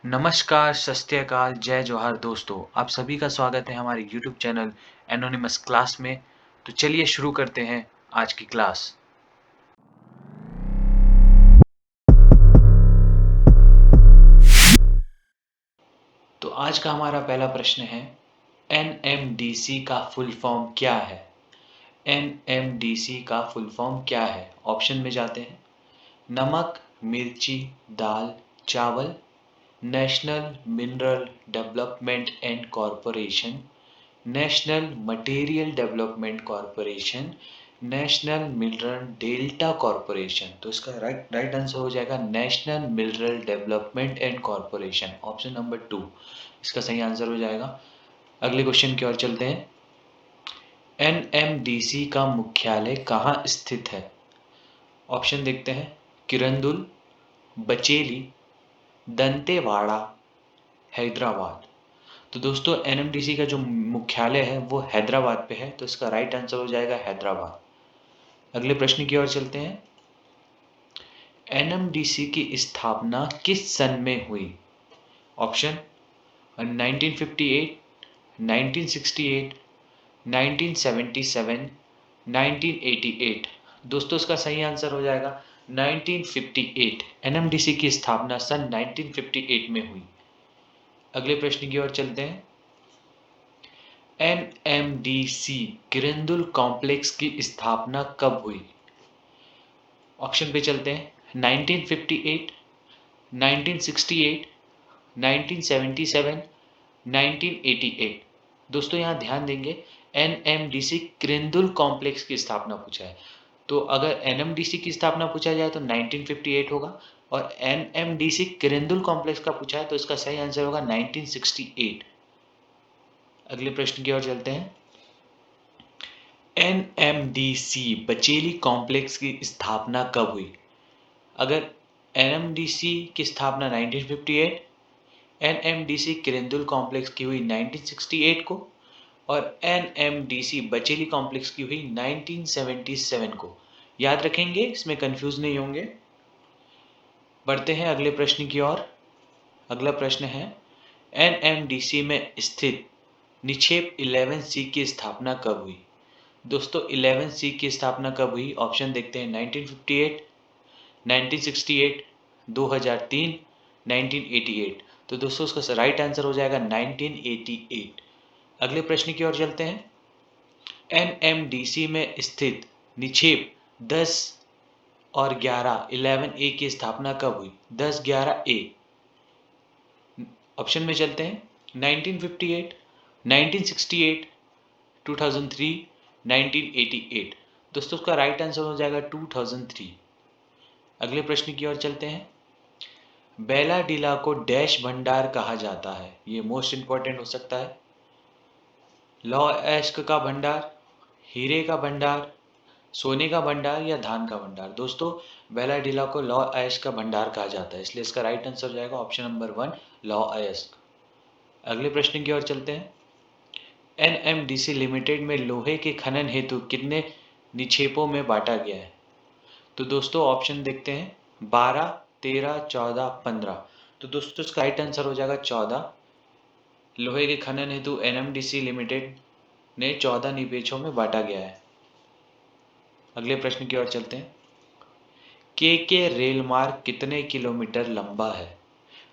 नमस्कार, सत श्री अकाल, जय जोहार दोस्तों। आप सभी का स्वागत है हमारे यूट्यूब चैनल एनोनिमस क्लास में। तो चलिए शुरू करते हैं आज की क्लास। तो आज का हमारा पहला प्रश्न है, एनएमडीसी का फुल फॉर्म क्या है? एनएमडीसी का फुल फॉर्म क्या है? ऑप्शन में जाते हैं। नमक, मिर्ची, दाल, चावल, national mineral development and corporation, national material development corporation, national mineral delta corporation. तो इसका राइट आंसर हो जाएगा national mineral development and corporation, option number 2 इसका सही आंसर हो जाएगा। अगले क्वेश्चन की ओर चलते हैं। एनएमडीसी का मुख्यालय कहाँ स्थित है? ऑप्शन देखते हैं। किरंदुल, बचेली, दंतेवाड़ा, हैदराबाद। तो दोस्तों एनएमडीसी का जो मुख्यालय है वो हैदराबाद पे है, तो इसका राइट आंसर हो जाएगा हैदराबाद। अगले प्रश्न की ओर चलते हैं। एनएमडीसी की स्थापना किस सन में हुई? ऑप्शन 1958, 1968, 1977, 1988। दोस्तों इसका सही आंसर हो जाएगा 1958। एनएमडीसी की स्थापना सन 1958 में हुई। अगले प्रश्न की ओर चलते हैं। एनएमडीसी किरंदुल कॉम्प्लेक्स की स्थापना कब हुई? ऑप्शन पे चलते हैं। 1958, 1968, 1977, 1988। दोस्तों यहाँ ध्यान देंगे, एनएमडीसी किरंदुल कॉम्प्लेक्स की स्थापना पूछा है, तो अगर एनएमडीसी की स्थापना पूछा जाए तो 1958 होगा, और एनएमडीसी किरंदुल कॉम्प्लेक्स का पूछा है तो इसका सही आंसर होगा 1968। अगले प्रश्न की ओर चलते हैं। एनएमडीसी बचेली कॉम्प्लेक्स की स्थापना कब हुई? अगर एनएमडीसी की स्थापना 1958, एनएमडीसी किरंदुल कॉम्प्लेक्स की हुई 1968 को, और एनएमडीसी बचेली कॉम्प्लेक्स की हुई 1977 को। याद रखेंगे, इसमें कंफ्यूज नहीं होंगे। बढ़ते हैं अगले प्रश्न की ओर। अगला प्रश्न है, एनएमडीसी में स्थित निक्षेप 11C की स्थापना कब हुई? दोस्तों 11C की स्थापना कब हुई? ऑप्शन देखते हैं। 1958, 1968, 2003, 1988। तो दोस्तों उसका राइट आंसर हो जाएगा 1988। अगले प्रश्न की ओर चलते हैं। एनएमडीसी में स्थित निक्षेप 10 और 11 की स्थापना कब हुई? 10-11A। ऑप्शन में चलते हैं। 1958, 1968, 2003, 1988। दोस्तों उसका राइट आंसर हो जाएगा 2003। अगले प्रश्न की ओर चलते हैं। बेलाडीला को डैश भंडार कहा जाता है? ये मोस्ट इंपॉर्टेंट हो सकता है। लौह अयस्क का भंडार, हीरे का भंडार, सोने का भंडार, या धान का भंडार। दोस्तों बेलाडीला को लौह अयस्क का भंडार कहा जाता है, इसलिए इसका राइट आंसर हो जाएगा ऑप्शन नंबर 1 लौह अयस्क। अगले प्रश्न की ओर चलते हैं। एनएमडीसी लिमिटेड में लोहे के खनन हेतु कितने निक्षेपों में बांटा गया है? तो दोस्तों ऑप्शन देखते हैं। 12, 13, 14, 15। तो दोस्तों इसका राइट आंसर हो जाएगा 14। लोहे के खनन हेतु एनएमडीसी लिमिटेड ने 14 निक्षेपों में बांटा गया है। अगले प्रश्न की ओर चलते हैं। के रेल मार्ग कितने किलोमीटर लंबा है?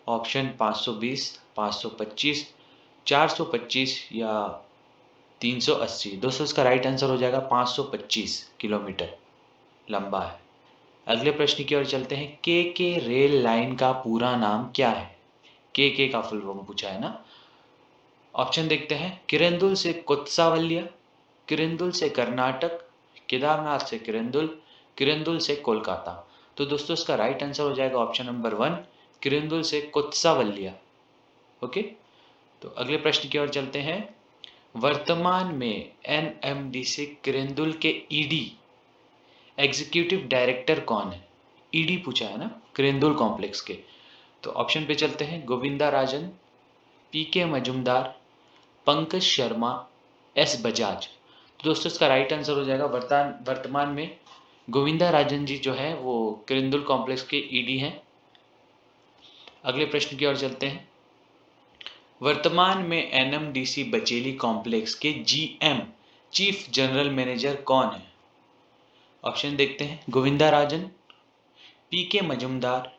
ऑप्शन 520, 525, 425 या 380। दोस्तों इसका राइट आंसर हो जाएगा 525 किलोमीटर लंबा है। अगले प्रश्न की ओर चलते हैं। के रेल लाइन का पूरा नाम क्या है? के का फुल फॉर्म पूछा है ना। ऑप्शन देखते हैं। किरंदुल से कोत्सावलिया, किरंदुल से कर्नाटक, केदारनाथ से किरंदुल, किरंदुल से कोलकाता। तो दोस्तों इसका राइट आंसर हो जाएगा ऑप्शन नंबर 1 किरंदुल से कोत्सावलिया। ओके, तो अगले प्रश्न की ओर चलते हैं। वर्तमान में एनएमडीसी किरंदुल के ईडी एग्जीक्यूटिव डायरेक्टर कौन है? ईडी पूछा है ना किरंदुल कॉम्प्लेक्स के। तो ऑप्शन पे चलते हैं। गोविंदा राजन, पीके मजुमदार, पंकज शर्मा, एस बजाज। तो दोस्तों इसका राइट आंसर हो जाएगा वर्तमान में गोविंदा राजन जी जो है वो किरंदुल कॉम्प्लेक्स के ईडी हैं। अगले प्रश्न की ओर चलते हैं। वर्तमान में एनएमडीसी बचेली कॉम्प्लेक्स के जीएम चीफ जनरल मैनेजर कौन है? ऑप्शन देखते हैं। गोविंदा राजन, पीके मजुमदार,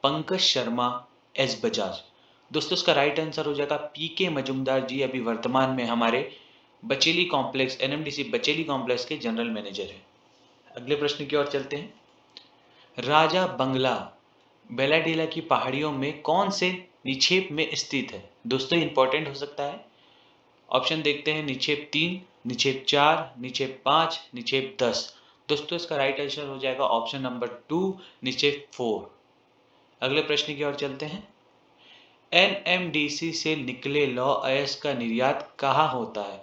पंकज शर्मा, एस बजाज। दोस्तों इसका राइट आंसर हो जाएगा पीके मजुमदार जी अभी वर्तमान में हमारे Bacheli complex NMDC Bacheli complex के जनरल मैनेजर हैं। अगले प्रश्न की ओर चलते हैं। राजा बंगला बेलाडेला की पहाड़ियों में कौन से निक्षेप में स्थित है? दोस्तों इंपॉर्टेंट हो सकता है। ऑप्शन देखते हैं। निक्षेप 3, निक्षेप 4, निक्षेप 5, निक्षेप 10। दोस्तों इसका राइट आंसर हो जाएगा ऑप्शन नंबर 2, निक्षेप 4। अगले प्रश्न की ओर चलते हैं। एनएमडीसी से निकले लौह अयस्क का निर्यात कहाँ होता है?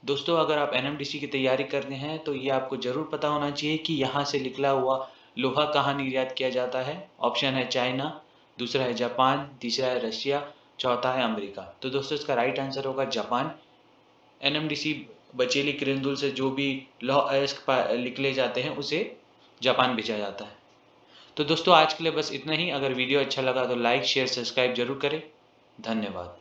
दोस्तों अगर आप एनएमडीसी की तैयारी कर रहे हैं तो ये आपको जरूर पता होना चाहिए कि यहाँ से निकला हुआ लोहा कहाँ निर्यात किया जाता है। ऑप्शन है चाइना, दूसरा है जापान, तीसरा है रशिया, चौथा है अमेरिका। तो दोस्तों इसका राइट आंसर होगा जापान। एनएमडीसी बचेली किरंदुल से जो भी लौह अयस्क निकले जाते हैं उसे जापान भेजा जाता है। तो दोस्तों आज के लिए बस इतना ही। अगर वीडियो अच्छा लगा तो लाइक शेयर सब्सक्राइब जरूर करें। धन्यवाद।